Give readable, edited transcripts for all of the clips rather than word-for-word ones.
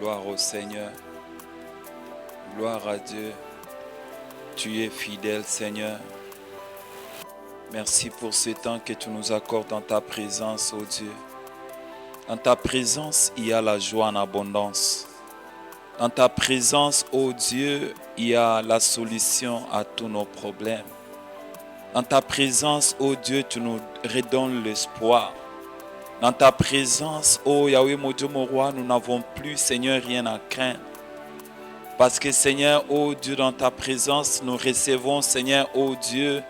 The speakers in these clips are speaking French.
Gloire au Seigneur. Gloire à Dieu. Tu es fidèle, Seigneur. Merci pour ce temps que tu nous accordes dans ta présence, oh Dieu. Dans ta présence, il y a la joie en abondance. Dans ta présence, oh Dieu, il y a la solution à tous nos problèmes. Dans ta présence, oh Dieu, tu nous redonnes l'espoir. Dans ta présence, oh Yahweh, mon Dieu, mon roi, nous n'avons plus, Seigneur, rien à craindre. Parce que, Seigneur, oh Dieu, dans ta présence, nous recevons, Seigneur, oh Dieu,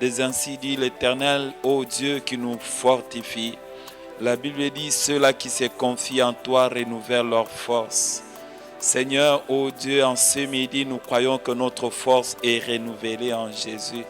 des ainsi dit l'Éternel, oh Dieu, qui nous fortifie. La Bible dit, ceux-là qui se confient en toi renouvellent leur force. Seigneur, oh Dieu, en ce midi, nous croyons que notre force est renouvelée en Jésus.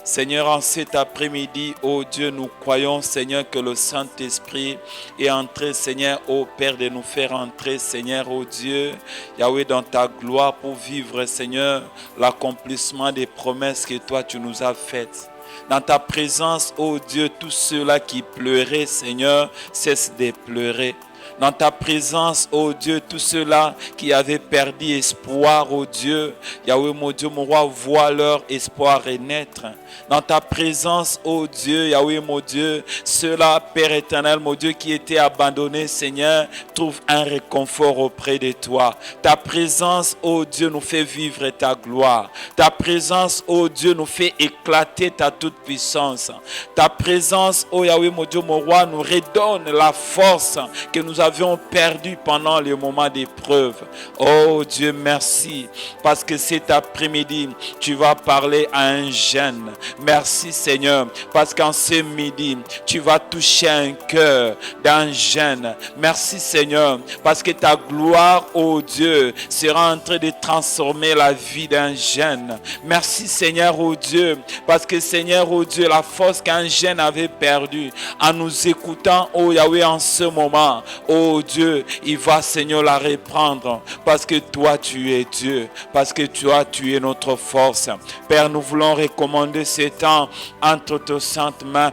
Seigneur, en cet après-midi, oh Dieu, nous croyons, Seigneur, que le Saint-Esprit est entré, Seigneur, oh Père, de nous faire entrer, Seigneur, oh Dieu, Yahweh, dans ta gloire pour vivre, Seigneur, l'accomplissement des promesses que toi, tu nous as faites. Dans ta présence, oh Dieu, tous ceux-là qui pleuraient, Seigneur, cessent de pleurer. Dans ta présence, oh Dieu, tous ceux-là qui avaient perdu espoir, oh Dieu, Yahweh, mon Dieu, mon roi, voient leur espoir renaître. Dans ta présence, oh Dieu, Yahweh, mon Dieu, ceux-là, Père éternel, mon Dieu, qui étaient abandonnés, Seigneur, trouvent un réconfort auprès de toi. Ta présence, oh Dieu, nous fait vivre ta gloire. Ta présence, oh Dieu, nous fait éclater ta toute-puissance. Ta présence, oh Yahweh, mon Dieu, mon roi, nous redonne la force que nous avions perdue pendant les moments d'épreuve. Oh Dieu, merci, parce que cet après-midi, tu vas parler à un jeune. Merci Seigneur, parce qu'en ce midi, tu vas toucher un cœur d'un jeune. Merci Seigneur, parce que ta gloire, oh Dieu, sera en train de transformer la vie d'un jeune. Merci Seigneur, oh Dieu, parce que Seigneur, oh Dieu, la force qu'un jeune avait perdue, en nous écoutant, oh Yahweh, en ce moment, oh Dieu, il va Seigneur la reprendre, parce que toi tu es Dieu, parce que toi tu es notre force. Père, nous voulons recommander ce temps entre tes saintes mains.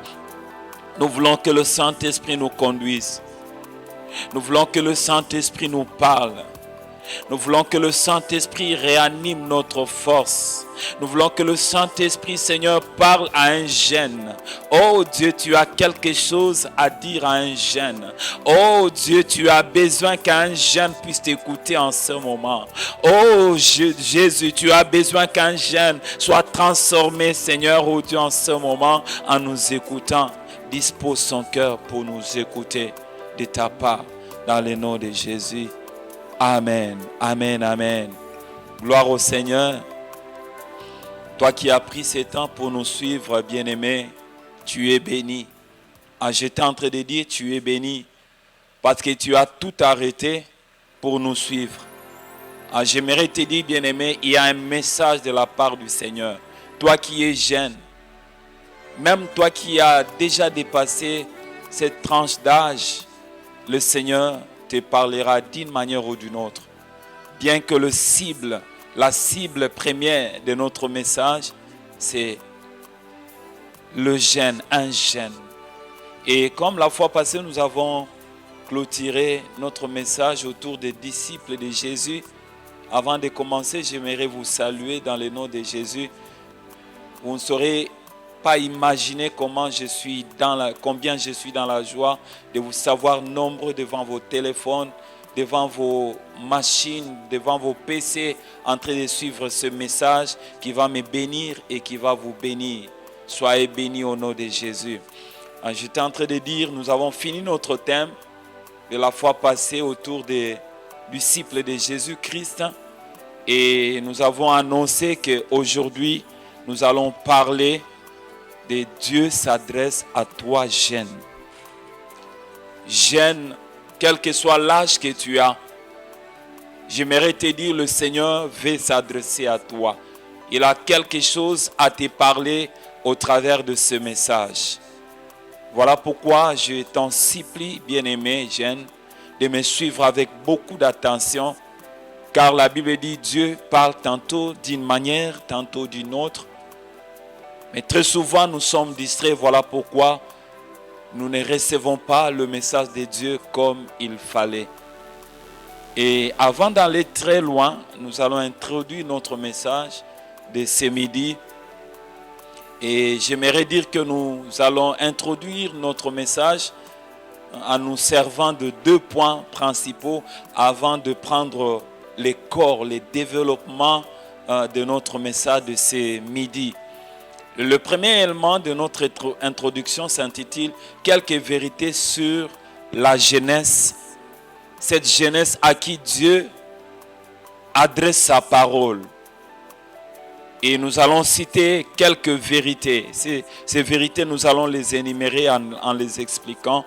Nous voulons que le Saint-Esprit nous conduise. Nous voulons que le Saint-Esprit nous parle. Nous voulons que le Saint-Esprit réanime notre force. Nous voulons que le Saint-Esprit, Seigneur, parle à un jeune. Oh Dieu, tu as quelque chose à dire à un jeune. Oh Dieu, tu as besoin qu'un jeune puisse t'écouter en ce moment. Oh Jésus, tu as besoin qu'un jeune soit transformé, Seigneur, oh Dieu, en ce moment, en nous écoutant. Dispose son cœur pour nous écouter de ta part, dans le nom de Jésus. Amen, amen, amen. Gloire au Seigneur. Toi qui as pris ce temps pour nous suivre, bien-aimé, tu es béni. J'étais en train de dire, tu es béni parce que tu as tout arrêté pour nous suivre. J'aimerais te dire, bien-aimé, il y a un message de la part du Seigneur. Toi qui es jeune, même toi qui as déjà dépassé cette tranche d'âge, le Seigneur te parlera d'une manière ou d'une autre. Bien que la cible première de notre message, c'est le jeune, un jeune. Et comme la fois passée, nous avons clôturé notre message autour des disciples de Jésus. Avant de commencer, j'aimerais vous saluer dans le nom de Jésus. Vous ne saurez pas imaginer combien je suis dans la joie de vous savoir nombreux devant vos téléphones, devant vos machines, devant vos PC, en train de suivre ce message qui va me bénir et qui va vous bénir. Soyez bénis au nom de Jésus. J'étais en train de dire, nous avons fini notre thème de la fois passée autour des disciples de Jésus-Christ et nous avons annoncé qu'aujourd'hui, nous allons parler de Dieu s'adresse à toi, jeune. Jeune, quel que soit l'âge que tu as, j'aimerais te dire, le Seigneur veut s'adresser à toi. Il a quelque chose à te parler au travers de ce message. Voilà pourquoi je t'en supplie, bien-aimé, jeune, de me suivre avec beaucoup d'attention, car la Bible dit Dieu parle tantôt d'une manière, tantôt d'une autre. Mais très souvent, nous sommes distraits. Voilà pourquoi nous ne recevons pas le message de Dieu comme il fallait. Et avant d'aller très loin, nous allons introduire notre message de ce midi. Et j'aimerais dire que nous allons introduire notre message en nous servant de 2 points principaux avant de prendre les corps, les développements de notre message de ce midi. Le premier élément de notre introduction s'intitule « Quelques vérités sur la jeunesse ». Cette jeunesse à qui Dieu adresse sa parole. Et nous allons citer quelques vérités. Ces vérités, nous allons les énumérer en les expliquant.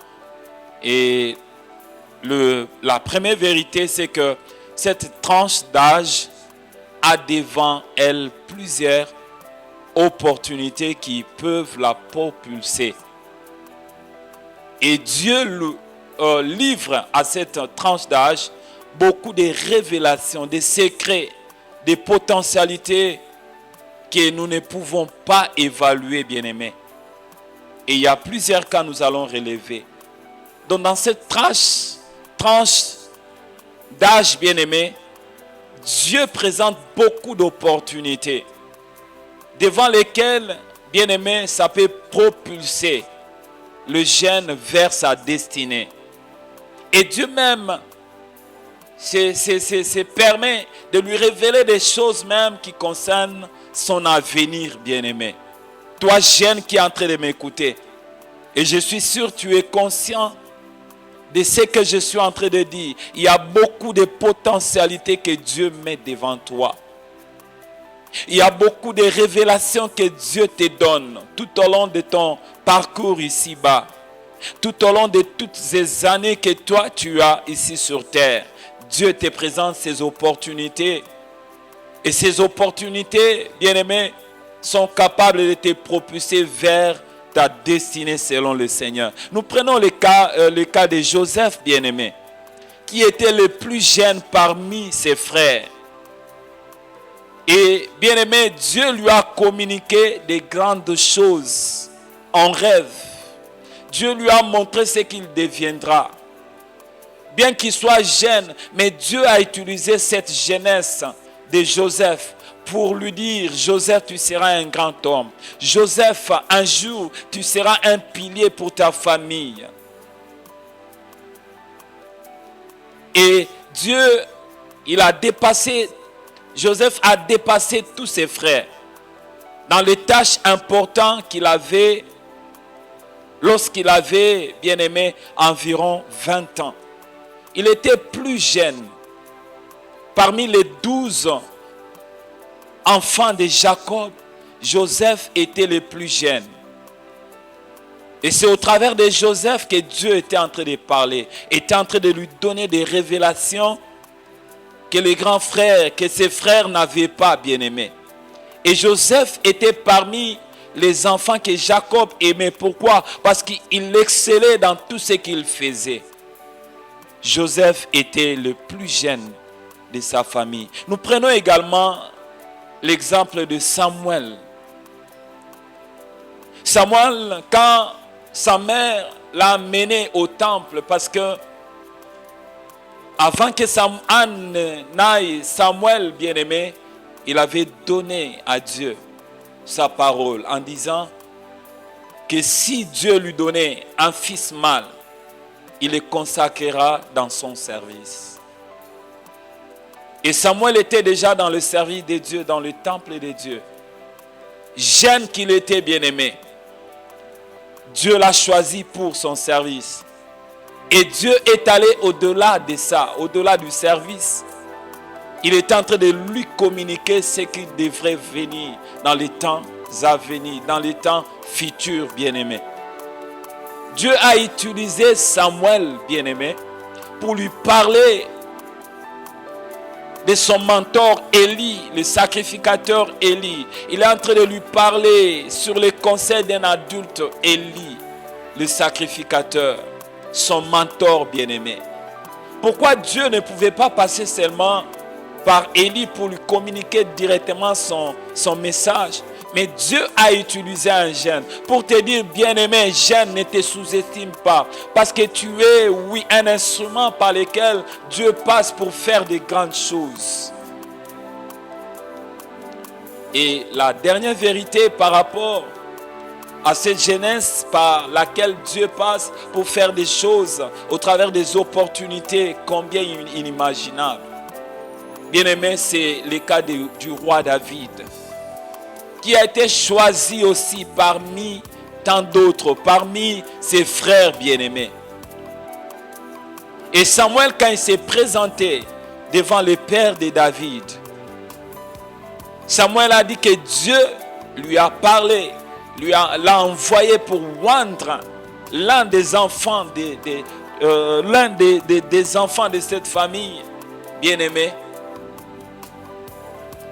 Et la première vérité, c'est que cette tranche d'âge a devant elle plusieurs opportunités qui peuvent la propulser. Et Dieu livre à cette tranche d'âge beaucoup de révélations, des secrets, des potentialités que nous ne pouvons pas évaluer, bien-aimés. Et il y a plusieurs cas que nous allons relever. Donc dans cette tranche d'âge, bien-aimé, Dieu présente beaucoup d'opportunités devant lesquelles, bien-aimé, ça peut propulser le jeune vers sa destinée. Et Dieu même se permet de lui révéler des choses même qui concernent son avenir, bien-aimé. Toi, jeune qui est en train de m'écouter, et je suis sûr que tu es conscient de ce que je suis en train de dire. Il y a beaucoup de potentialités que Dieu met devant toi. Il y a beaucoup de révélations que Dieu te donne tout au long de ton parcours ici-bas. Tout au long de toutes ces années que toi tu as ici sur terre. Dieu te présente ces opportunités. Et ces opportunités, bien-aimés, sont capables de te propulser vers ta destinée selon le Seigneur. Nous prenons le cas de Joseph, bien-aimé, qui était le plus jeune parmi ses frères. Et bien-aimé, Dieu lui a communiqué des grandes choses en rêve. Dieu lui a montré ce qu'il deviendra. Bien qu'il soit jeune, mais Dieu a utilisé cette jeunesse de Joseph pour lui dire: Joseph, tu seras un grand homme. Joseph, un jour, tu seras un pilier pour ta famille. Et Dieu, Joseph a dépassé tous ses frères dans les tâches importantes qu'il avait lorsqu'il avait, bien aimé, environ 20 ans. Il était plus jeune. Parmi les 12 enfants de Jacob, Joseph était le plus jeune. Et c'est au travers de Joseph que Dieu était en train de parler, était en train de lui donner des révélations que les grands frères, que ses frères n'avaient pas, bien aimé. Et Joseph était parmi les enfants que Jacob aimait. Pourquoi? Parce qu'il excellait dans tout ce qu'il faisait. Joseph était le plus jeune de sa famille. Nous prenons également l'exemple de Samuel. Samuel, quand sa mère l'a amené au temple, parce que avant que Anne n'aille, Samuel, bien-aimé, il avait donné à Dieu sa parole en disant que si Dieu lui donnait un fils mâle, il le consacrera dans son service. Et Samuel était déjà dans le service de Dieu, dans le temple de Dieu. Jeune qu'il était, bien-aimé, Dieu l'a choisi pour son service. Et Dieu est allé au-delà de ça, au-delà du service. Il est en train de lui communiquer ce qui devrait venir dans les temps à venir, dans les temps futurs, bien-aimé. Dieu a utilisé Samuel, bien-aimé, pour lui parler de son mentor Élie, le sacrificateur Élie. Il est en train de lui parler sur les conseils d'un adulte Élie, le sacrificateur, son mentor bien-aimé. Pourquoi Dieu ne pouvait pas passer seulement par Élie pour lui communiquer directement son message? Mais Dieu a utilisé un jeune pour te dire, bien-aimé, jeune, ne te sous-estime pas. Parce que tu es, oui, un instrument par lequel Dieu passe pour faire de grandes choses. Et la dernière vérité par rapport à cette jeunesse par laquelle Dieu passe pour faire des choses au travers des opportunités combien inimaginables. Bien-aimé, c'est le cas du roi David, qui a été choisi aussi parmi tant d'autres, parmi ses frères bien-aimés. Et Samuel, quand il s'est présenté devant le père de David, Samuel a dit que Dieu lui a parlé, l'a envoyé pour rendre l'un des enfants des enfants de cette famille bien-aimée.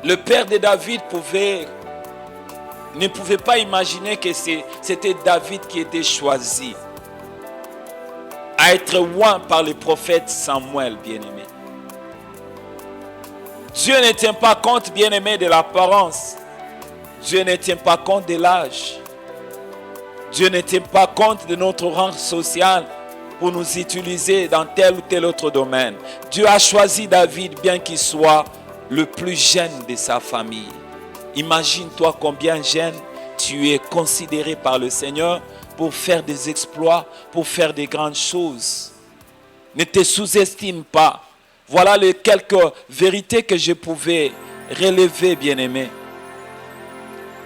Le père de David ne pouvait pas imaginer que c'était David qui était choisi à être oint par le prophète Samuel, bien-aimé. Dieu ne tient pas compte, bien-aimé, de l'apparence. Dieu ne tient pas compte de l'âge. Dieu ne tient pas compte de notre rang social pour nous utiliser dans tel ou tel autre domaine. Dieu a choisi David bien qu'il soit le plus jeune de sa famille. Imagine-toi combien jeune tu es considéré par le Seigneur pour faire des exploits, pour faire des grandes choses. Ne te sous-estime pas. Voilà les quelques vérités que je pouvais relever, bien-aimé.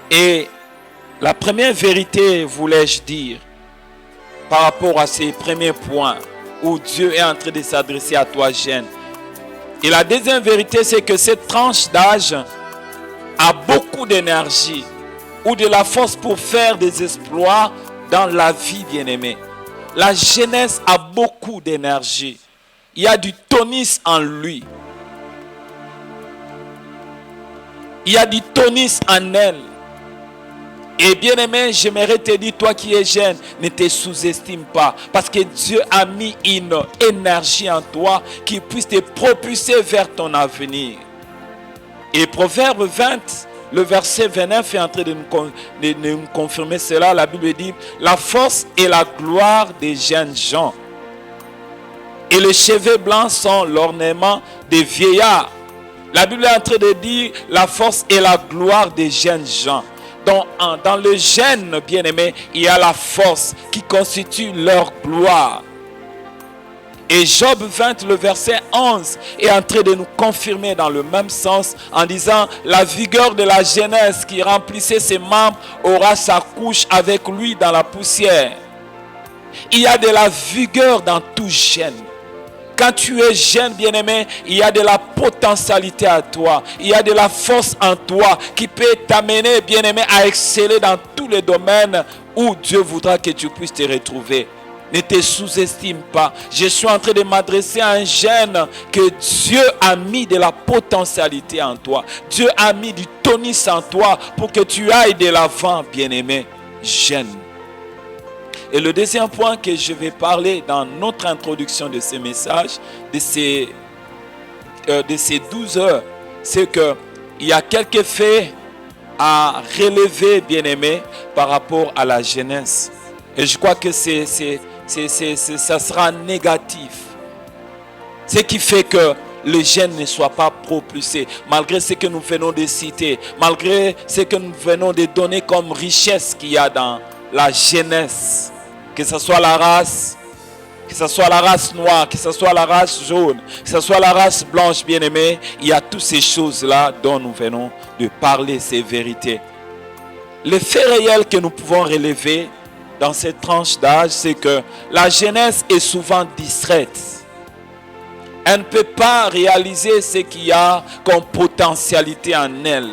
Et la première vérité, voulais-je dire, par rapport à ces premiers points où Dieu est en train de s'adresser à toi, jeune. Et la deuxième vérité, c'est que cette tranche d'âge a beaucoup d'énergie ou de la force pour faire des exploits dans la vie, bien-aimée. La jeunesse a beaucoup d'énergie. Il y a du tonus en lui. Il y a du tonus en elle. Et bien aimé, j'aimerais te dire, toi qui es jeune, ne te sous-estime pas. Parce que Dieu a mis une énergie en toi qui puisse te propulser vers ton avenir. Et Proverbe 20, le verset 29 est en train de nous confirmer cela. La Bible dit, la force et la gloire des jeunes gens. Et les cheveux blancs sont l'ornement des vieillards. La Bible est en train de dire la force et la gloire des jeunes gens. Dans le jeune, bien-aimé, il y a la force qui constitue leur gloire. Et Job 20, le verset 11, est en train de nous confirmer dans le même sens en disant la vigueur de la jeunesse qui remplissait ses membres aura sa couche avec lui dans la poussière. Il y a de la vigueur dans tout jeune. Quand tu es jeune, bien-aimé, il y a de la potentialité à toi. Il y a de la force en toi qui peut t'amener, bien-aimé, à exceller dans tous les domaines où Dieu voudra que tu puisses te retrouver. Ne te sous-estime pas. Je suis en train de m'adresser à un jeune que Dieu a mis de la potentialité en toi. Dieu a mis du tonus en toi pour que tu ailles de l'avant, bien-aimé, jeune. Et le deuxième point que je vais parler dans notre introduction de ce message, de ces 12 heures, c'est qu'il y a quelques faits à relever, bien-aimés, par rapport à la jeunesse. Et je crois que ça sera négatif. Ce qui fait que les jeunes ne soient pas propulsés, malgré ce que nous venons de citer, malgré ce que nous venons de donner comme richesse qu'il y a dans la jeunesse. Que ce soit la race, que ce soit la race noire, que ce soit la race jaune, que ce soit la race blanche, bien-aimée, il y a toutes ces choses-là dont nous venons de parler, ces vérités. Le fait réel que nous pouvons relever dans cette tranche d'âge, c'est que la jeunesse est souvent distraite. Elle ne peut pas réaliser ce qu'il y a comme potentialité en elle.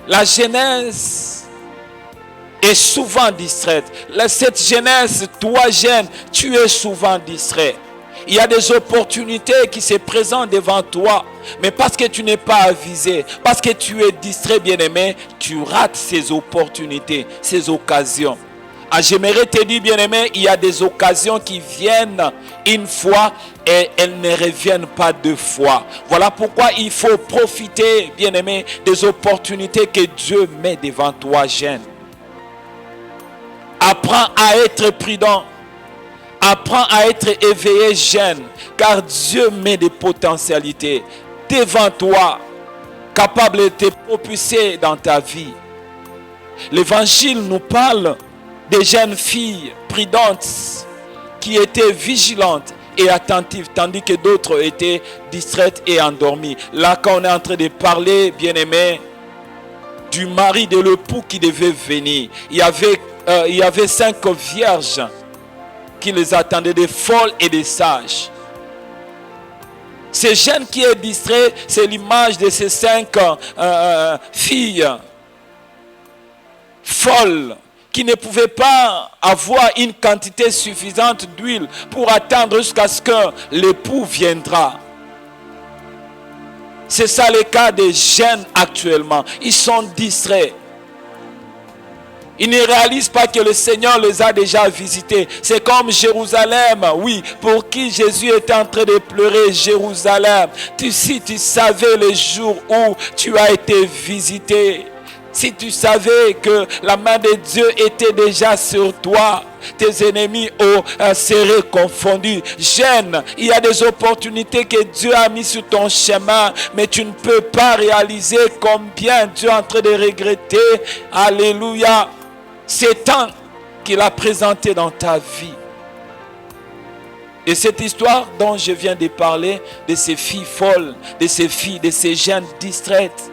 La jeunesse est souvent distraite. Cette jeunesse, toi jeune, tu es souvent distrait. Il y a des opportunités qui se présentent devant toi, mais parce que tu n'es pas avisé, parce que tu es distrait, bien-aimé, tu rates ces opportunités, ces occasions. Ah, j'aimerais te dire, bien-aimé, il y a des occasions qui viennent une fois et elles ne reviennent pas deux fois. Voilà pourquoi il faut profiter, bien-aimé, des opportunités que Dieu met devant toi, jeune. Apprends à être prudent. Apprends à être éveillé, jeune, car Dieu met des potentialités devant toi, capables de te propulser dans ta vie. L'évangile nous parle des jeunes filles prudentes qui étaient vigilantes et attentives, tandis que d'autres étaient distraites et endormies. Là, quand on est en train de parler, bien-aimé, du mari de l'époux qui devait venir, il y avait 5 vierges qui les attendaient, des folles et des sages. Ces jeunes qui est distrait, c'est l'image de ces 5 filles folles qui ne pouvaient pas avoir une quantité suffisante d'huile pour attendre jusqu'à ce que l'époux viendra. C'est ça le cas des jeunes actuellement. Ils sont distraits. Ils ne réalisent pas que le Seigneur les a déjà visités. C'est comme Jérusalem, oui, pour qui Jésus était en train de pleurer. Jérusalem, si tu savais le jour où tu as été visité, si tu savais que la main de Dieu était déjà sur toi, tes ennemis seraient confondus. Jeune, il y a des opportunités que Dieu a mis sur ton chemin, mais tu ne peux pas réaliser combien Dieu est en train de regretter. Alléluia. C'est temps qu'il a présenté dans ta vie. Et cette histoire dont je viens de parler, de ces filles folles, de ces filles, de ces jeunes distraites,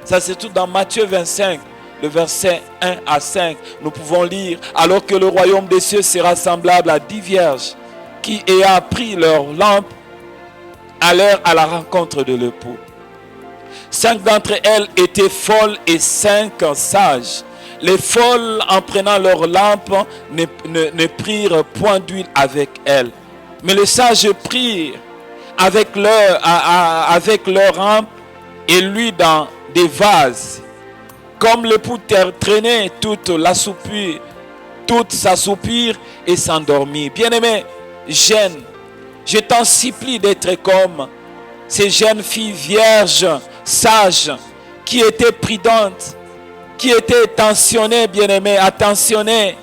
ça c'est tout dans Matthieu 25, le verset 1 à 5. Nous pouvons lire, alors que le royaume des cieux sera semblable à 10 vierges qui ayant pris leur lampe allèrent à la rencontre de l'époux. 5 d'entre elles étaient folles et 5 sages. Les folles, en prenant leur lampe, ne prirent point d'huile avec elles. Mais les sages prirent avec leur lampe et l'huile dans des vases. Comme l'époux traînait toute sa soupir et s'endormit. Bien-aimé, jeune, je t'en supplie d'être comme ces jeunes filles vierges, sages, qui étaient prudentes, qui étaient attentionnées, bien-aimées, attentionnées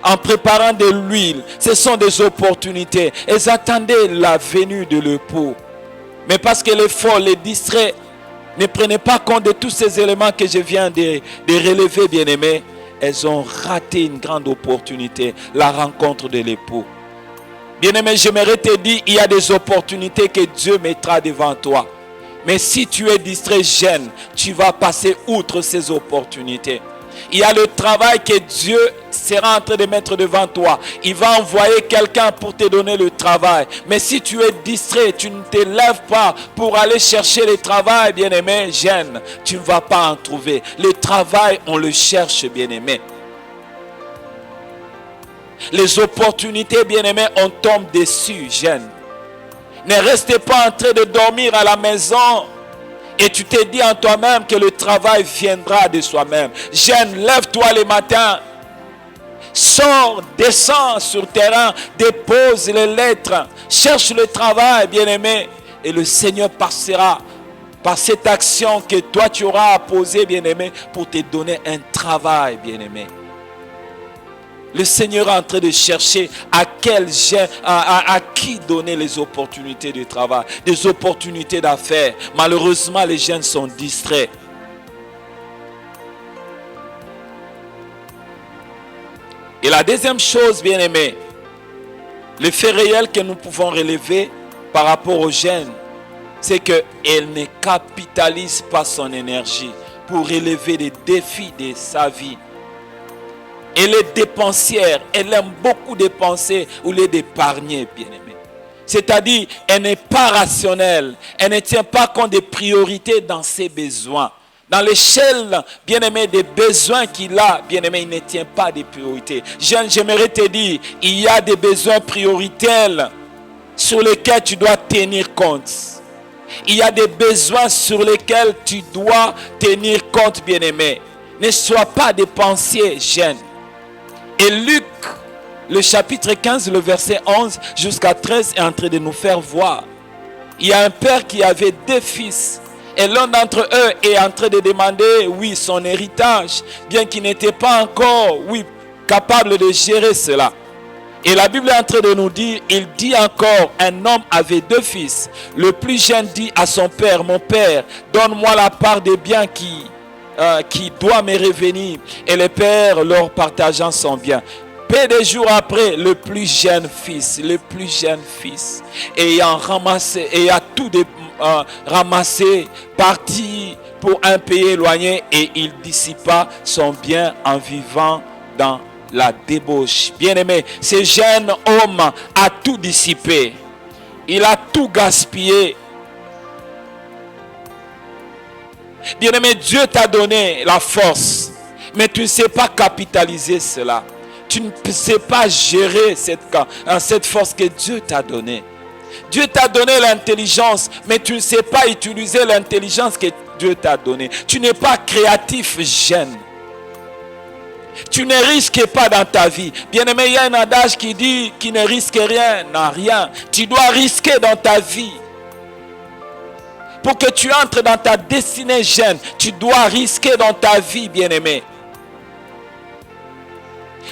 en préparant de l'huile. Ce sont des opportunités. Elles attendaient la venue de l'époux. Mais parce que les folles, les distraits, ne prenaient pas compte de tous ces éléments que je viens de relever, bien-aimés, elles ont raté une grande opportunité, la rencontre de l'époux. Bien-aimé, j'aimerais te dire, il y a des opportunités que Dieu mettra devant toi. Mais si tu es distrait, jeune, tu vas passer outre ces opportunités. Il y a le travail que Dieu sera en train de mettre devant toi. Il va envoyer quelqu'un pour te donner le travail. Mais si tu es distrait, tu ne te lèves pas pour aller chercher le travail, bien-aimé, jeune, tu ne vas pas en trouver. Le travail, on le cherche, bien-aimé. Les opportunités, bien-aimé, on tombe dessus, jeune. Ne restez pas en train de dormir à la maison et tu te dis en toi-même que le travail viendra de soi-même. Jeune, lève-toi le matin. Sors, descends sur le terrain, dépose les lettres, cherche le travail, bien-aimé. Et le Seigneur passera par cette action que toi tu auras à poser, bien-aimé, pour te donner un travail, bien-aimé. Le Seigneur est en train de chercher à qui donner les opportunités de travail, des opportunités d'affaires. Malheureusement, les jeunes sont distraits. Et la deuxième chose, bien aimé, le fait réel que nous pouvons relever par rapport aux jeunes, c'est qu'elle ne capitalise pas son énergie pour relever les défis de sa vie. Elle est dépensière, elle aime beaucoup dépenser ou les d'épargner, bien-aimé. C'est-à-dire, elle n'est pas rationnelle, elle ne tient pas compte des priorités dans ses besoins. Dans l'échelle, bien-aimé, des besoins qu'il a, bien-aimé, il ne tient pas des priorités. J'aimerais te dire, il y a des besoins prioritaires sur lesquels tu dois tenir compte. Il y a des besoins sur lesquels tu dois tenir compte, bien-aimé. Ne sois pas dépensier, jeune. Et Luc, le chapitre 15, le verset 11 jusqu'à 13 est en train de nous faire voir. Il y a un père qui avait 2 fils. Et l'un d'entre eux est en train de demander, oui, son héritage, bien qu'il n'était pas encore, oui, capable de gérer cela. Et la Bible est en train de nous dire, il dit encore, un homme avait 2 fils. Le plus jeune dit à son père, mon père, donne-moi la part des biens qui doit me revenir. Et le père leur partageant son bien. Peu de jours après, le plus jeune fils, ayant tout ramassé, parti pour un pays éloigné, et il dissipa son bien en vivant dans la débauche. Bien-aimé, ce jeune homme a tout dissipé. Il a tout gaspillé. Bien-aimé, Dieu t'a donné la force, mais tu ne sais pas capitaliser cela. Tu ne sais pas gérer cette force que Dieu t'a donnée. Dieu t'a donné l'intelligence, mais tu ne sais pas utiliser l'intelligence que Dieu t'a donnée. Tu n'es pas créatif, jeune. Tu ne risques pas dans ta vie. Bien-aimé, il y a un adage qui dit qui ne risque rien n'a rien. Tu dois risquer dans ta vie. Pour que tu entres dans ta destinée, jeune, tu dois risquer dans ta vie, bien-aimé.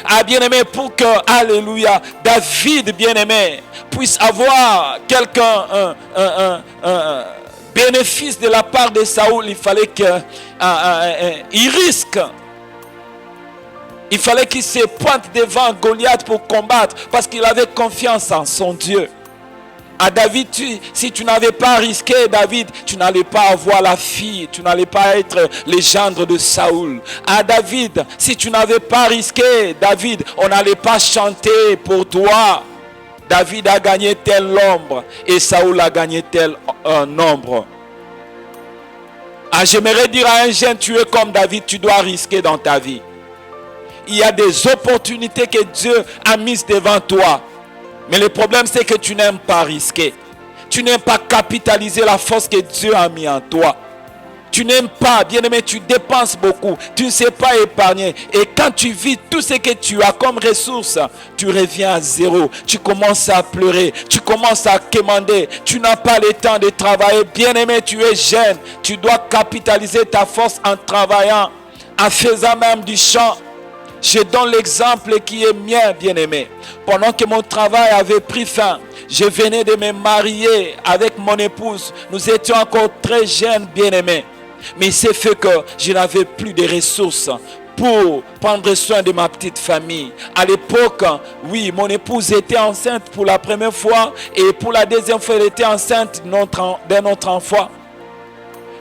Ah, bien-aimé, pour que, alléluia, David, bien-aimé, puisse avoir un bénéfice de la part de Saoul, il fallait qu'il risque. Il fallait qu'il se pointe devant Goliath pour combattre, parce qu'il avait confiance en son Dieu. À David, si tu n'avais pas risqué, David, tu n'allais pas avoir la fille, tu n'allais pas être le gendre de Saoul. À David, si tu n'avais pas risqué, David, on n'allait pas chanter pour toi. David a gagné tel nombre et Saoul a gagné tel nombre. Ah, j'aimerais dire à un jeune, tu es comme David, tu dois risquer dans ta vie. Il y a des opportunités que Dieu a mises devant toi. Mais le problème, c'est que tu n'aimes pas risquer. Tu n'aimes pas capitaliser la force que Dieu a mis en toi. Tu n'aimes pas, bien-aimé, tu dépenses beaucoup. Tu ne sais pas épargner. Et quand tu vis tout ce que tu as comme ressources, tu reviens à zéro. Tu commences à pleurer. Tu commences à quémander. Tu n'as pas le temps de travailler. Bien-aimé, tu es jeune. Tu dois capitaliser ta force en travaillant, en faisant même du chant. Je donne l'exemple qui est mien, bien-aimé. Pendant que mon travail avait pris fin, je venais de me marier avec mon épouse. Nous étions encore très jeunes, bien-aimés. Mais il s'est fait que je n'avais plus de ressources pour prendre soin de ma petite famille. À l'époque, oui, mon épouse était enceinte pour la première fois. Et pour la deuxième fois, elle était enceinte d'un autre enfant.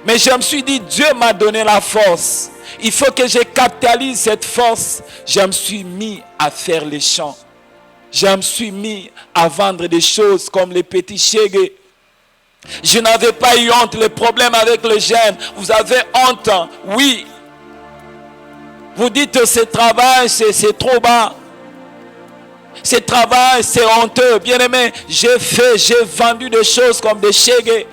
Mais je me suis dit, Dieu m'a donné la force. Il faut que je capitalise cette force. Je me suis mis à faire les chants. Je me suis mis à vendre des choses comme les petits chégués. Je n'avais pas eu honte. Le problème avec les jeunes, vous avez honte. Oui. Vous dites ce travail, c'est trop bas. Ce travail, c'est honteux. Bien aimé, j'ai vendu des choses comme des chégués.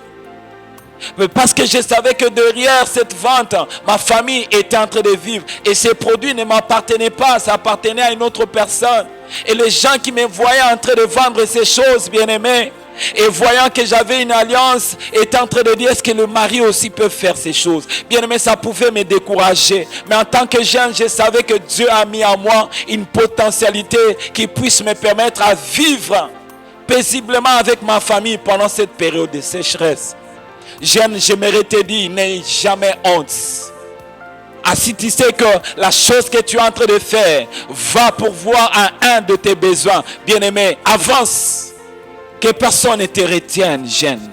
Parce que je savais que derrière cette vente, ma famille était en train de vivre. Et ces produits ne m'appartenaient pas, ça appartenait à une autre personne. Et les gens qui me voyaient en train de vendre ces choses, bien aimés, et voyant que j'avais une alliance, étaient en train de dire, est-ce que le mari aussi peut faire ces choses? Bien aimé, ça pouvait me décourager. Mais en tant que jeune, je savais que Dieu a mis en moi une potentialité qui puisse me permettre à vivre paisiblement avec ma famille pendant cette période de sécheresse. Jeune, j'aimerais te dire, n'aie jamais honte. Ah, si tu sais que la chose que tu es en train de faire va pourvoir à un de tes besoins, bien-aimé, avance. Que personne ne te retienne, jeune.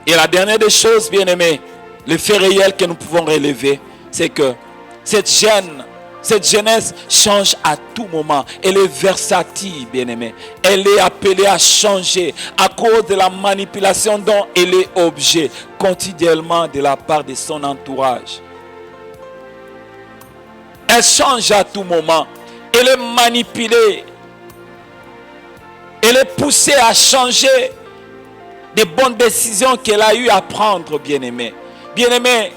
Et la dernière des choses, bien-aimé, le fait réel que nous pouvons relever, c'est que cette jeunesse change à tout moment. Elle est versatile, bien-aimé. Elle est appelée à changer à cause de la manipulation dont elle est objet quotidiennement de la part de son entourage. Elle change à tout moment. Elle est manipulée. Elle est poussée à changer des bonnes décisions qu'elle a eu à prendre, bien-aimé. Bien-aimé,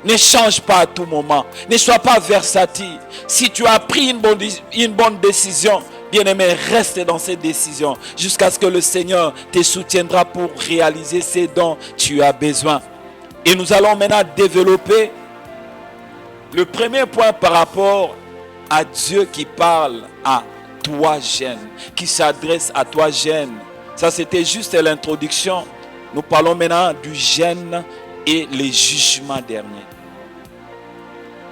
Ne change pas à tout moment. Ne sois pas versatile. Si tu as pris une bonne décision, bien-aimé, reste dans cette décision jusqu'à ce que le Seigneur te soutiendra pour réaliser ce dont tu as besoin. Et nous allons maintenant développer le premier point par rapport à Dieu qui parle à toi jeune, qui s'adresse à toi jeune. Ça, c'était juste l'introduction. Nous parlons maintenant du jeûne et les jugements derniers.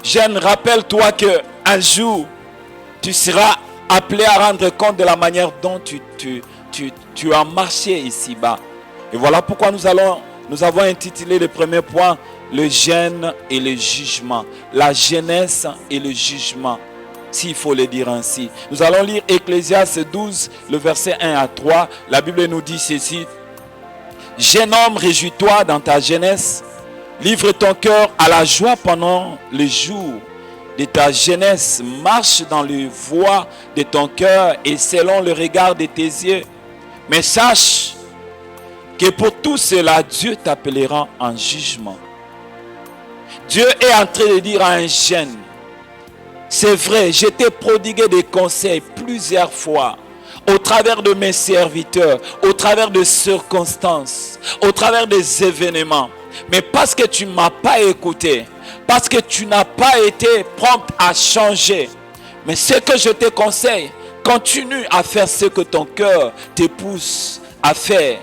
Jeune, rappelle-toi qu'un jour, tu seras appelé à rendre compte de la manière dont tu as marché ici-bas. Et voilà pourquoi nous avons intitulé le premier point, le jeûne et le jugement. La jeunesse et le jugement, s'il faut le dire ainsi. Nous allons lire Ecclésiaste 12, le verset 1 à 3. La Bible nous dit ceci. Jeune homme, réjouis-toi dans ta jeunesse. Livre ton cœur à la joie pendant les jours de ta jeunesse. Marche dans les voies de ton cœur et selon le regard de tes yeux. Mais sache que pour tout cela, Dieu t'appellera en jugement. Dieu est en train de dire à un jeune, c'est vrai, je t'ai prodigué des conseils plusieurs fois. Au travers de mes serviteurs, au travers de circonstances, au travers des événements. Mais parce que tu ne m'as pas écouté, parce que tu n'as pas été prompt à changer. Mais ce que je te conseille, continue à faire ce que ton cœur te pousse à faire.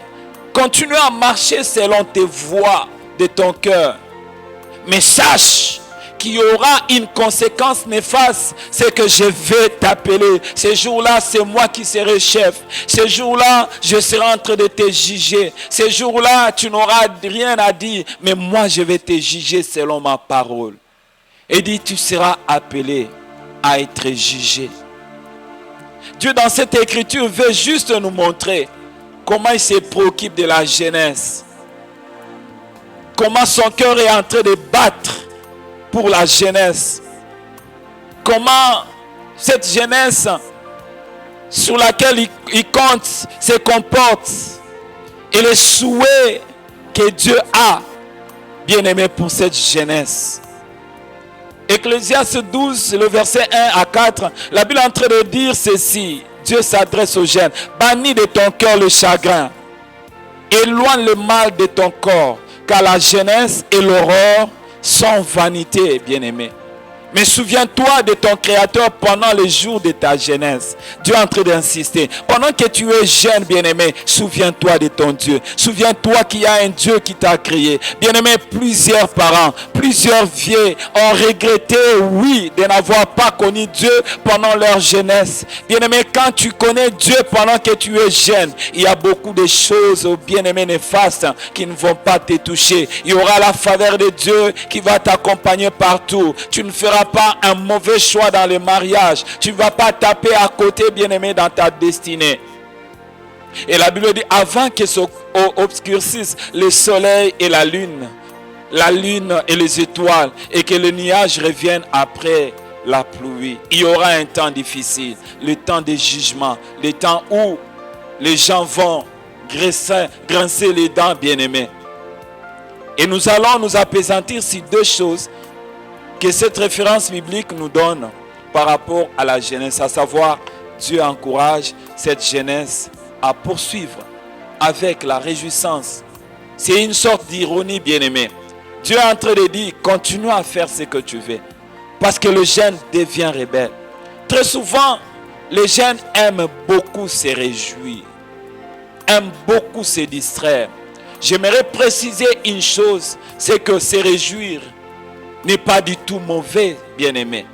Continue à marcher selon tes voies de ton cœur. Mais sache qu'il y aura une conséquence néfaste, c'est que je vais t'appeler. Ce jour-là, c'est moi qui serai chef. Ce jour-là, je serai en train de te juger. Ce jour-là, tu n'auras rien à dire, mais moi, je vais te juger selon ma parole. Et dit, tu seras appelé à être jugé. Dieu, dans cette écriture, veut juste nous montrer comment il se préoccupe de la jeunesse. Comment son cœur est en train de battre pour la jeunesse. Comment cette jeunesse sur laquelle il compte se comporte. Et les souhaits que Dieu a, bien aimé, pour cette jeunesse. Ecclésiaste 12, le verset 1 à 4, la Bible est en train de dire ceci. Dieu s'adresse aux jeunes. Bannis de ton cœur le chagrin. Éloigne le mal de ton corps. Car la jeunesse et l'aurore sont vanité, bien-aimé. Mais souviens-toi de ton Créateur pendant les jours de ta jeunesse. Dieu est en train d'insister. Pendant que tu es jeune, bien-aimé, souviens-toi de ton Dieu. Souviens-toi qu'il y a un Dieu qui t'a créé. Bien-aimé, plusieurs parents, plusieurs vieux ont regretté, oui, de n'avoir pas connu Dieu pendant leur jeunesse. Bien-aimé, quand tu connais Dieu pendant que tu es jeune, il y a beaucoup de choses, bien-aimé, néfastes qui ne vont pas te toucher. Il y aura la faveur de Dieu qui va t'accompagner partout. Tu ne feras pas un mauvais choix dans le mariage. Tu ne vas pas taper à côté, bien-aimé, dans ta destinée. Et la Bible dit, avant que s'obscurcissent le soleil et la lune et les étoiles, et que le nuage revienne après la pluie, il y aura un temps difficile, le temps de jugement, le temps où les gens vont grincer les dents, bien-aimés. Et nous allons nous appesantir sur deux choses que cette référence biblique nous donne par rapport à la jeunesse, à savoir, Dieu encourage cette jeunesse à poursuivre avec la réjouissance. C'est une sorte d'ironie, bien-aimé. Dieu est en train de dire, continue à faire ce que tu veux, parce que le jeune devient rebelle. Très souvent, les jeunes aiment beaucoup se réjouir, aiment beaucoup se distraire. J'aimerais préciser une chose, c'est que se réjouir n'est pas du tout mauvais, bien-aimé.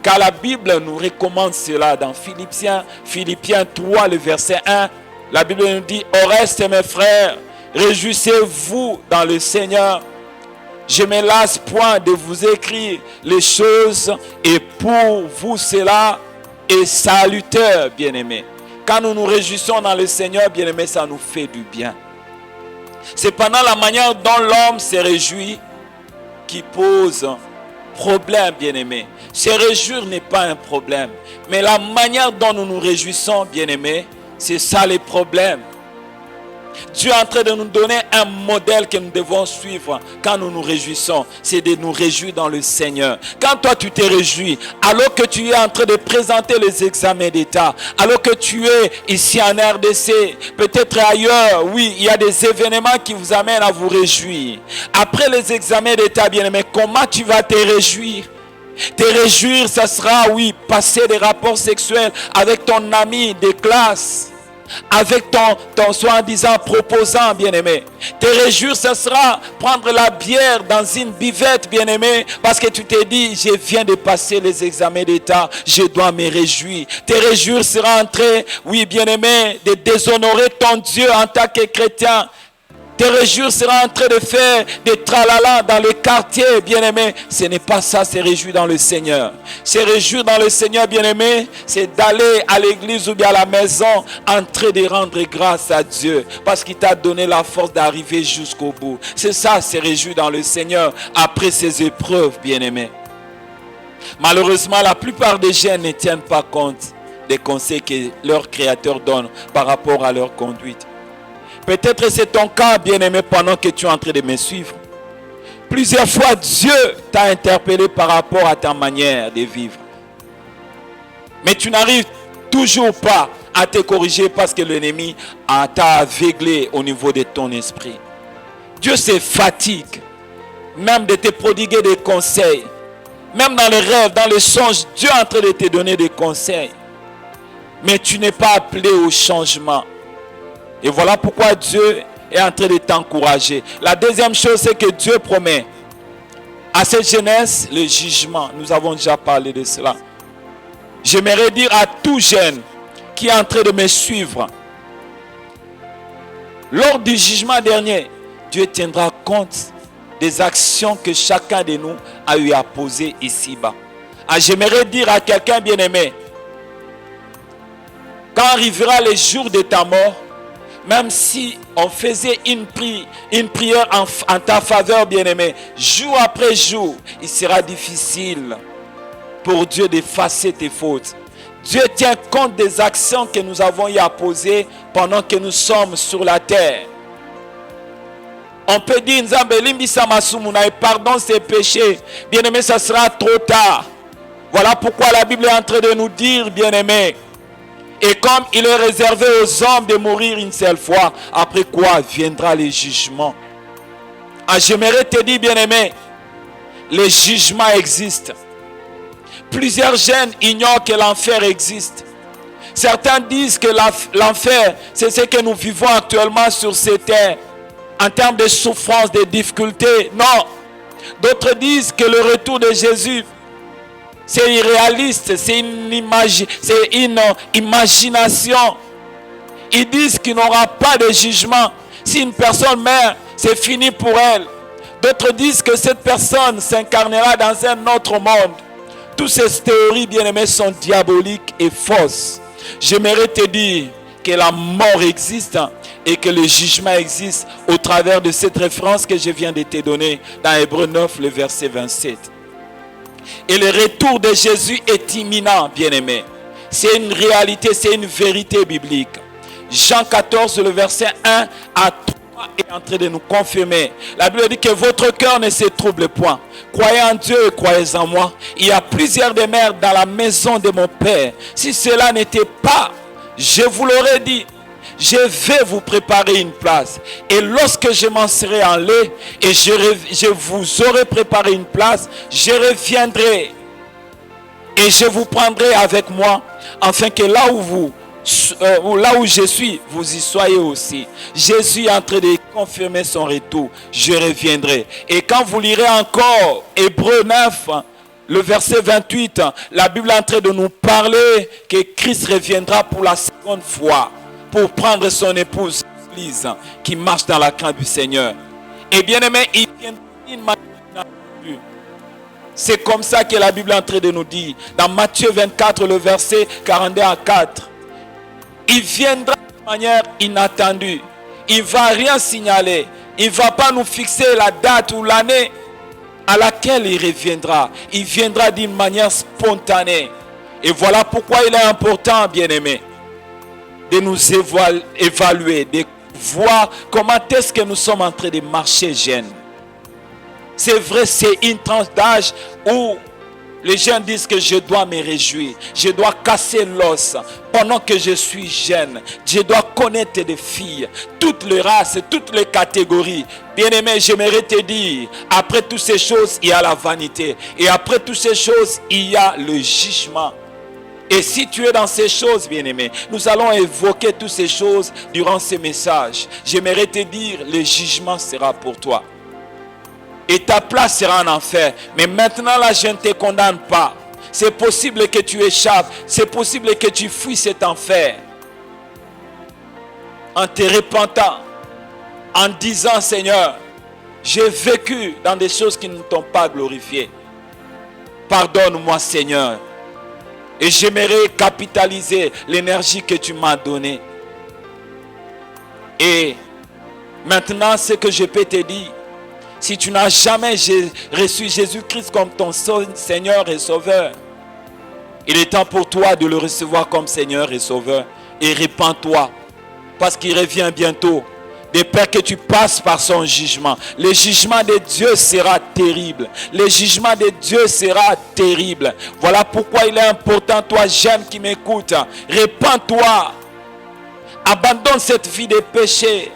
Car la Bible nous recommande cela dans Philippiens 3, le verset 1. La Bible nous dit, au reste, mes frères, réjouissez-vous dans le Seigneur. Je ne me lasse point de vous écrire les choses, et pour vous cela est salutaire, bien-aimé. Quand nous nous réjouissons dans le Seigneur, bien-aimé, ça nous fait du bien. C'est pendant la manière dont l'homme se réjouit qui pose problème, bien-aimé. Se réjouir n'est pas un problème, mais la manière dont nous nous réjouissons, bien-aimé, c'est ça les problèmes. Dieu est en train de nous donner un modèle que nous devons suivre quand nous nous réjouissons. C'est de nous réjouir dans le Seigneur. Quand toi tu te réjouis, alors que tu es en train de présenter les examens d'État, alors que tu es ici en RDC, peut-être ailleurs, oui, il y a des événements qui vous amènent à vous réjouir. Après les examens d'État, bien-aimé, comment tu vas te réjouir? Te réjouir, ça sera, oui, passer des rapports sexuels avec ton ami de classe, avec ton soi-disant proposant, bien-aimé. Te réjouir, ce sera prendre la bière dans une buvette, bien-aimé, parce que tu t'es dit, je viens de passer les examens d'État, je dois me réjouir. Te réjouir sera entrer, oui, bien-aimé, de déshonorer ton Dieu en tant que chrétien. Te réjouir sera en train de faire des tralala dans le quartier, bien-aimé. Ce n'est pas ça, se réjouir dans le Seigneur. Se réjouir dans le Seigneur, bien-aimé, c'est d'aller à l'église ou bien à la maison en train de rendre grâce à Dieu parce qu'il t'a donné la force d'arriver jusqu'au bout. C'est ça, se réjouir dans le Seigneur après ces épreuves, bien-aimé. Malheureusement, la plupart des jeunes ne tiennent pas compte des conseils que leur Créateur donne par rapport à leur conduite. Peut-être c'est ton cas, bien-aimé, pendant que tu es en train de me suivre. Plusieurs fois, Dieu t'a interpellé par rapport à ta manière de vivre. Mais tu n'arrives toujours pas à te corriger parce que l'ennemi t'a aveuglé au niveau de ton esprit. Dieu se fatigue même de te prodiguer des conseils. Même dans les rêves, dans les songes, Dieu est en train de te donner des conseils. Mais tu n'es pas appelé au changement. Et voilà pourquoi Dieu est en train de t'encourager. La deuxième chose, c'est que Dieu promet à cette jeunesse le jugement. Nous avons déjà parlé de cela. J'aimerais dire à tout jeune qui est en train de me suivre, lors du jugement dernier, Dieu tiendra compte des actions que chacun de nous a eu à poser ici-bas. J'aimerais dire à quelqu'un bien-aimé, quand arrivera le jour de ta mort, même si on faisait une prière en ta faveur, bien-aimé, jour après jour, il sera difficile pour Dieu d'effacer tes fautes. Dieu tient compte des actions que nous avons eu à poser pendant que nous sommes sur la terre. On peut dire, pardon ses péchés. Bien-aimé, ça sera trop tard. Voilà pourquoi la Bible est en train de nous dire, bien-aimé, et comme il est réservé aux hommes de mourir une seule fois, après quoi viendra le jugement. J'aimerais te dire, bien-aimé, le jugement existe. Plusieurs jeunes ignorent que l'enfer existe. Certains disent que l'enfer, c'est ce que nous vivons actuellement sur cette terre, en termes de souffrance, de difficultés. Non. D'autres disent que le retour de Jésus, c'est irréaliste, c'est une imagination. Ils disent qu'il n'y aura pas de jugement. Si une personne meurt, c'est fini pour elle. D'autres disent que cette personne s'incarnera dans un autre monde. Toutes ces théories, bien-aimées, sont diaboliques et fausses. J'aimerais te dire que la mort existe et que le jugement existe au travers de cette référence que je viens de te donner dans Hébreux 9, le verset 27. Et le retour de Jésus est imminent, bien-aimé. C'est une réalité, c'est une vérité biblique. Jean 14, le verset 1 à 3 est en train de nous confirmer. La Bible dit que votre cœur ne se trouble point. Croyez en Dieu et croyez en moi. Il y a plusieurs demeures dans la maison de mon Père. Si cela n'était pas, je vous l'aurais dit. Je vais vous préparer une place. Et lorsque je m'en serai allé et je vous aurai préparé une place, je reviendrai et je vous prendrai avec moi, afin que là où je suis, vous y soyez aussi. Jésus est en train de confirmer son retour. Je reviendrai. Et quand vous lirez encore Hébreux 9, le verset 28, la Bible est en train de nous parler que Christ reviendra pour la seconde fois, pour prendre son épouse, l'Église, qui marche dans la crainte du Seigneur. Et bien aimé, il viendra d'une manière inattendue. C'est comme ça que la Bible est en train de nous dire. Dans Matthieu 24, le verset 42 à 4. Il viendra de manière inattendue. Il ne va rien signaler. Il ne va pas nous fixer la date ou l'année à laquelle il reviendra. Il viendra d'une manière spontanée. Et voilà pourquoi il est important, bien aimé, de nous évaluer, de voir comment est-ce que nous sommes en train de marcher jeunes. C'est vrai, c'est une tranche d'âge où les gens disent que je dois me réjouir, je dois casser l'os pendant que je suis jeune. Je dois connaître des filles, toutes les races, toutes les catégories. Bien-aimé, j'aimerais te dire, après toutes ces choses, il y a la vanité. Et après toutes ces choses, il y a le jugement. Et si tu es dans ces choses, bien-aimé, nous allons évoquer toutes ces choses durant ce message. J'aimerais te dire, le jugement sera pour toi. Et ta place sera en enfer. Mais maintenant là, je ne te condamne pas. C'est possible que tu échappes. C'est possible que tu fuis cet enfer. En te repentant. En disant, Seigneur, j'ai vécu dans des choses qui ne t'ont pas glorifié. Pardonne-moi, Seigneur. Et j'aimerais capitaliser l'énergie que tu m'as donnée. Et maintenant, ce que je peux te dire, si tu n'as jamais reçu Jésus-Christ comme ton Seigneur et Sauveur, il est temps pour toi de le recevoir comme Seigneur et Sauveur. Et répands-toi, parce qu'il revient bientôt. De peur que tu passes par son jugement. Le jugement de Dieu sera terrible. Le jugement de Dieu sera terrible. Voilà pourquoi il est important, toi jeune qui m'écoute, répands-toi. Abandonne cette vie de péché.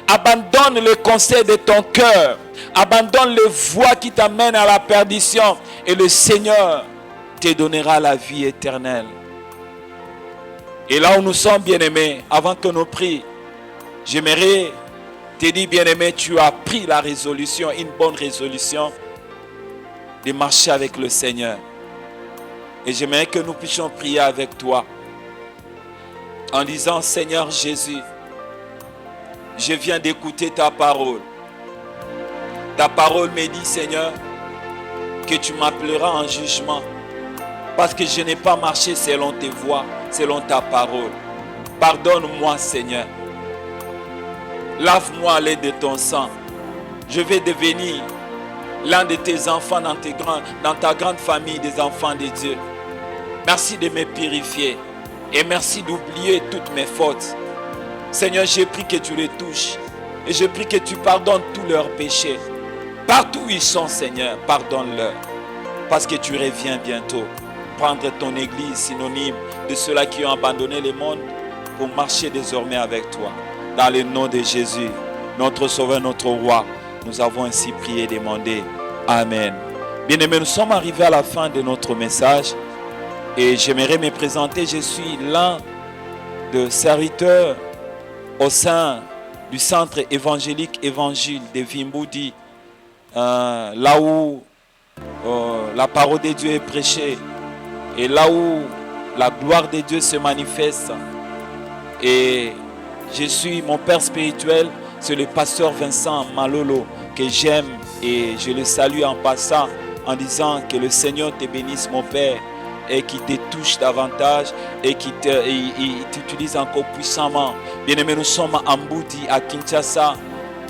Abandonne le conseil de ton cœur. Abandonne les voies qui t'amènent à la perdition. Et le Seigneur te donnera la vie éternelle. Et là où nous sommes, bien-aimés, avant que nous prions, j'aimerais te dire, bien-aimé, tu as pris la résolution, une bonne résolution, de marcher avec le Seigneur. Et j'aimerais que nous puissions prier avec toi, en disant, Seigneur Jésus, je viens d'écouter ta parole. Ta parole me dit, Seigneur, que tu m'appelleras en jugement, parce que je n'ai pas marché selon tes voies, selon ta parole. Pardonne-moi, Seigneur. Lave-moi à l'aide de ton sang. Je vais devenir l'un de tes enfants dans ta grande famille des enfants de Dieu. Merci de me purifier. Et merci d'oublier toutes mes fautes. Seigneur, j'ai prie que tu les touches. Et je prie que tu pardonnes tous leurs péchés. Partout où ils sont, Seigneur, pardonne-leur. Parce que tu reviens bientôt. Prendre ton église synonyme de ceux-là qui ont abandonné le monde pour marcher désormais avec toi. Dans le nom de Jésus, notre Sauveur, notre Roi, nous avons ainsi prié et demandé. Amen. Bien-aimés, nous sommes arrivés à la fin de notre message. Et j'aimerais me présenter. Je suis l'un des serviteurs au sein du centre évangélique Évangile de Vimboudi. Là où la parole de Dieu est prêchée. Et là où la gloire de Dieu se manifeste. Et je suis mon père spirituel, c'est le pasteur Vincent Malolo que j'aime et je le salue en passant en disant que le Seigneur te bénisse mon père et qu'il te touche davantage et qu'il t'utilise encore puissamment. Bien-aimés, nous sommes à Mboudi, à Kinshasa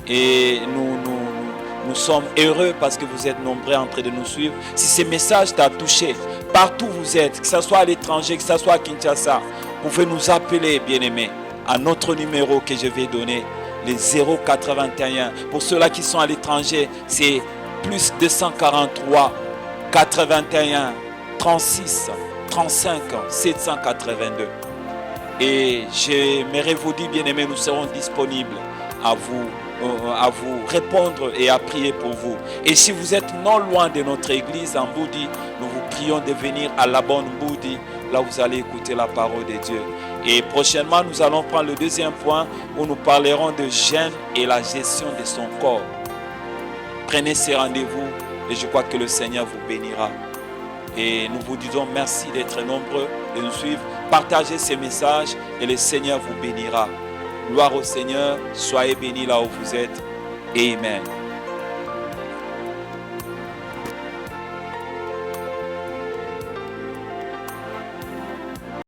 et nous sommes heureux parce que vous êtes nombreux en train de nous suivre. Si ce message t'a touché, partout où vous êtes, que ce soit à l'étranger, que ce soit à Kinshasa, vous pouvez nous appeler, bien-aimés, à notre numéro que je vais donner, les 081. Pour ceux-là qui sont à l'étranger, c'est plus 243 81 36 35 782. Et j'aimerais vous dire, bien-aimés, nous serons disponibles à vous répondre et à prier pour vous. Et si vous êtes non loin de notre église en Mboudi, nous vous prions de venir à la bonne Mboudi. Là, vous allez écouter la parole de Dieu. Et prochainement, nous allons prendre le deuxième point où nous parlerons de jeûne et la gestion de son corps. Prenez ces rendez-vous et je crois que le Seigneur vous bénira. Et nous vous disons merci d'être nombreux, de nous suivre. Partagez ces messages et le Seigneur vous bénira. Gloire au Seigneur, soyez bénis là où vous êtes. Amen.